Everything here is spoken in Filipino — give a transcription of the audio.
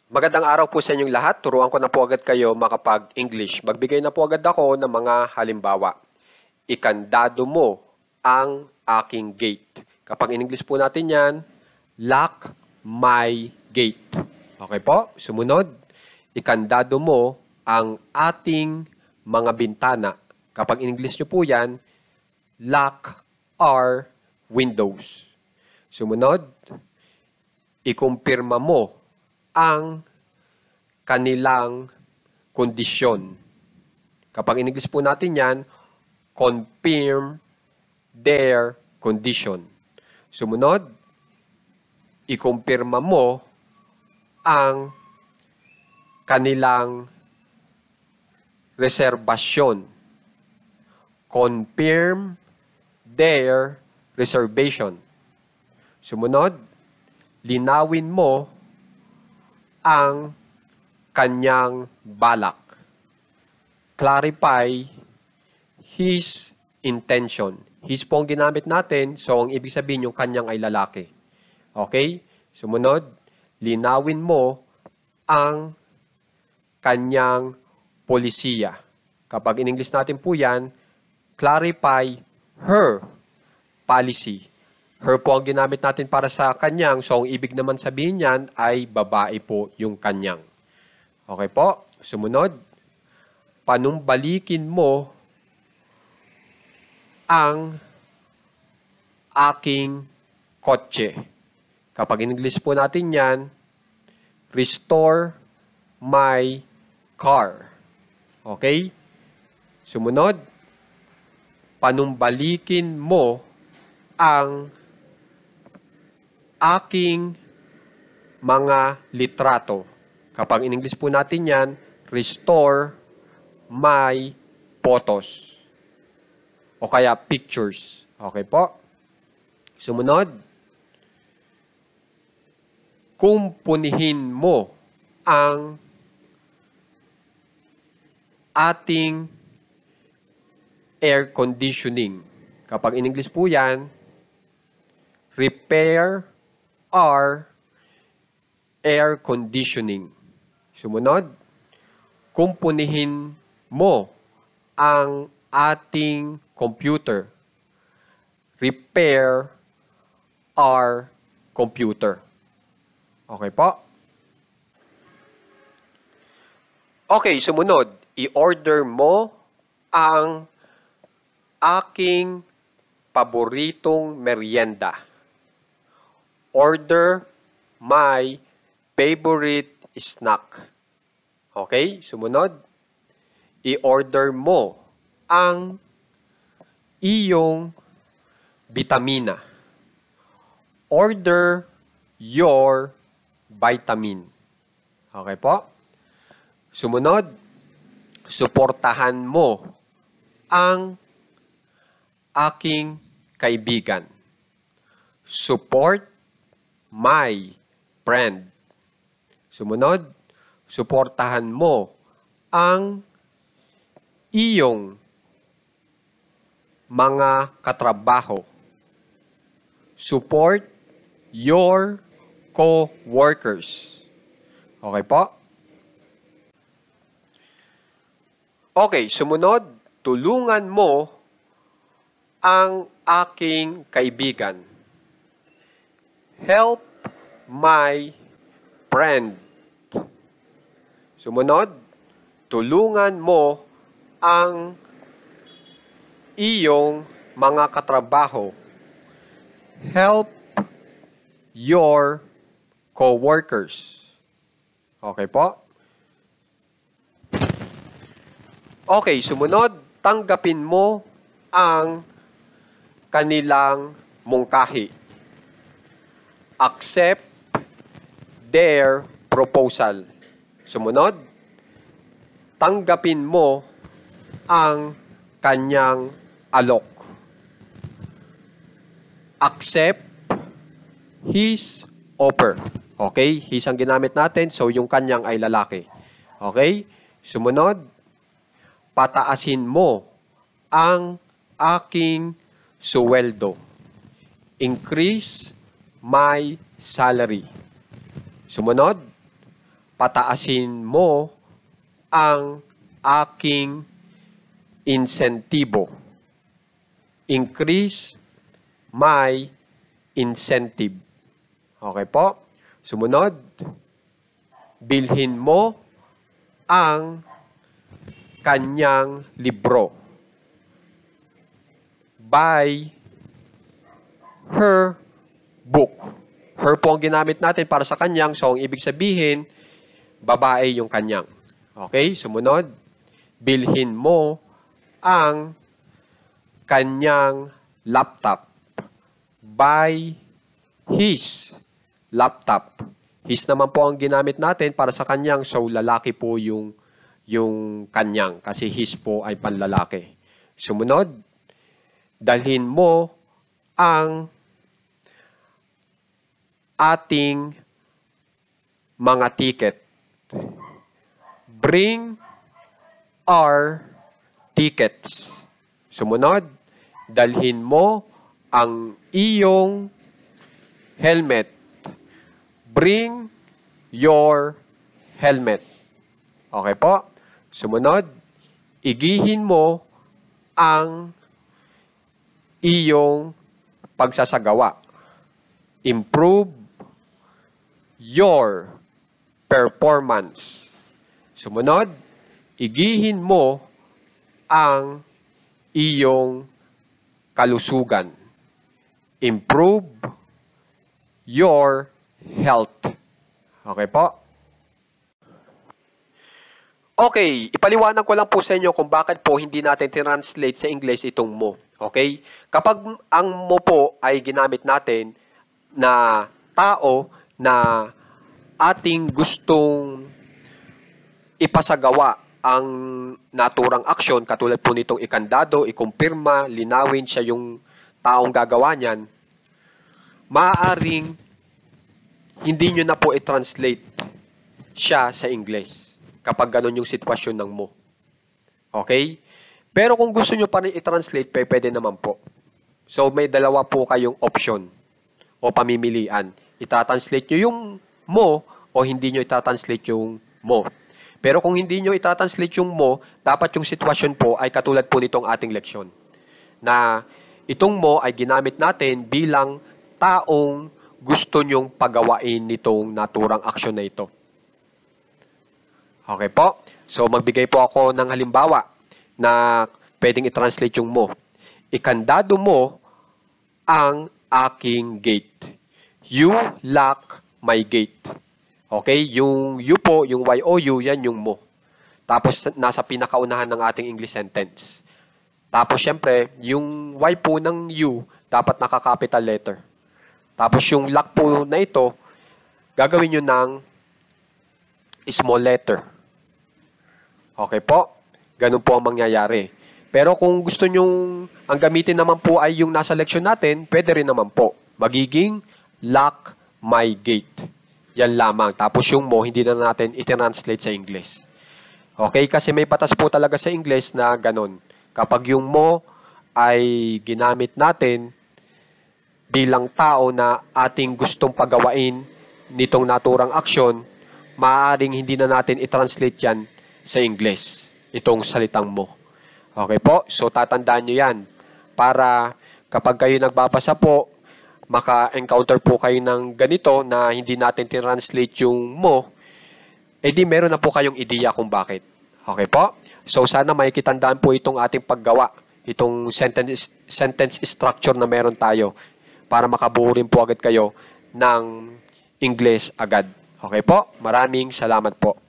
Magandang araw po sa inyong lahat. Turuan ko na po agad kayo makapag-English. Magbigay na po agad ako ng mga halimbawa. Ikandado mo ang aking gate. Kapag in English po natin yan, lock my gate. Okay po? Sumunod, ikandado mo ang ating mga bintana. Kapag in English nyo po yan, lock our windows. Sumunod, ikumpirma mo ang kanilang kondisyon. Kapag in English po natin yan, confirm their condition. Sumunod, ikumpirma mo ang kanilang reservasyon. Confirm their reservation. Sumunod, linawin mo ang kanyang balak. Clarify his intention. His po ang ginamit natin, so ang ibig sabihin yung kanyang ay lalaki. Okay? Sumunod, linawin mo ang kanyang polisiya. Kapag in English natin po yan, clarify her policy. Her po ang ginamit natin para sa kanyang, so ang ibig naman sabihin niyan ay babae po yung kanyang. Okay po? Sumunod, panumbalikin mo ang aking kotse. Kapag in English po natin yan, restore my car. Okay? Sumunod, panumbalikin mo ang aking mga litrato. Kapag in English po natin yan, restore my photos. O kaya pictures. Okay po? Sumunod, kumpunihin mo ang ating air conditioning. Kapag in English po yan, repair our air conditioning. Sumunod, kumpunihin mo ang ating computer. Repair our computer. Okay po? Okay, sumunod, i-order mo ang aking paboritong merienda. Order my favorite snack. Okay? Sumunod, i-order mo ang iyong vitamina. Order your vitamin. Okay po? Sumunod, suportahan mo ang aking kaibigan. Support my friend. Sumunod, suportahan mo ang iyong mga katrabaho. Support your co-workers. Okay po? Okay, sumunod, tulungan mo ang aking kaibigan. Help my friend. Sumunod, tulungan mo ang iyong mga katrabaho. Help your co-workers. Okay po? Okay, sumunod, tanggapin mo ang kanilang mungkahi. Accept their proposal. Sumunod, tanggapin mo ang kanyang alok. Accept his offer. Okay? His ang ginamit natin, so yung kanyang ay lalaki. Okay? Sumunod, pataasin mo ang aking suweldo. Increase my salary. Sumunod, pataasin mo ang aking insentibo. Increase my incentive. Okay po? Sumunod, bilhin mo ang kanyang libro. Buy her book. Her po ang ginamit natin para sa kanyang, so ang ibig sabihin, babae yung kanyang. Okay? Sumunod, bilhin mo ang kanyang laptop. Buy his laptop. His naman po ang ginamit natin para sa kanyang, so lalaki po yung kanyang kasi his po ay panlalaki. Sumunod, dalhin mo ang ating mga ticket. Bring our tickets. Sumunod, dalhin mo ang iyong helmet. Bring your helmet. Okay po? Sumunod, igihin mo ang iyong pagsasagawa. Improve your performance. Sumunod, igihin mo ang iyong kalusugan. Improve your health. Okay po? Okay, ipaliwanag ko lang po sa inyo kung bakit po hindi natin translate sa English itong mo. Okay? Kapag ang mo po ay ginamit natin na tao na ating gustong ipasagawa ang naturang aksyon, katulad po nitong ikandado, ikumpirma, linawin siya yung taong gagawa niyan, maaaring hindi nyo na po i-translate siya sa English kapag ganun yung sitwasyon ng mo. Okay? Pero kung gusto nyo pa rin i-translate, pwede naman po. So, may dalawa po kayong option o pamimilian. Itatranslate nyo yung mo o hindi nyo itatranslate yung mo. Pero kung hindi nyo itatranslate yung mo, dapat yung sitwasyon po ay katulad po nitong ating leksyon. Na itong mo ay ginamit natin bilang taong gusto nyong pagawain nitong naturang aksyon na ito. Okay po? So, magbigay po ako ng halimbawa na pwedeng i-translate yung mo. Ikandado mo ang aking gate. You lock my gate. Okay? Yung you po, yung Y-O-U, yan yung mo. Tapos, nasa pinakaunahan ng ating English sentence. Tapos, syempre, yung Y po ng you, dapat naka-capital letter. Tapos, yung lock po na ito, gagawin nyo ng small letter. Okay po? Ganun po ang mangyayari. Pero kung gusto nyong, ang gamitin naman po ay yung nasa leksyon natin, pwede rin naman po. Magiging lock my gate. Yan lamang. Tapos yung mo, hindi na natin i-translate sa English. Okay? Kasi may batas po talaga sa English na ganun. Kapag yung mo ay ginamit natin bilang tao na ating gustong pagawain nitong naturang aksyon, maaaring hindi na natin i-translate yan sa English. Itong salitang mo. Okay po? So, tatandaan nyo yan. Para kapag kayo nagbabasa po, maka-encounter po kayo ng ganito na hindi natin translate yung mo, edi meron na po kayong ideya kung bakit. Okay po? So, sana may kitandaan po itong ating paggawa. Itong sentence structure na meron tayo para makabuo rin po agad kayo ng English agad. Okay po? Maraming salamat po.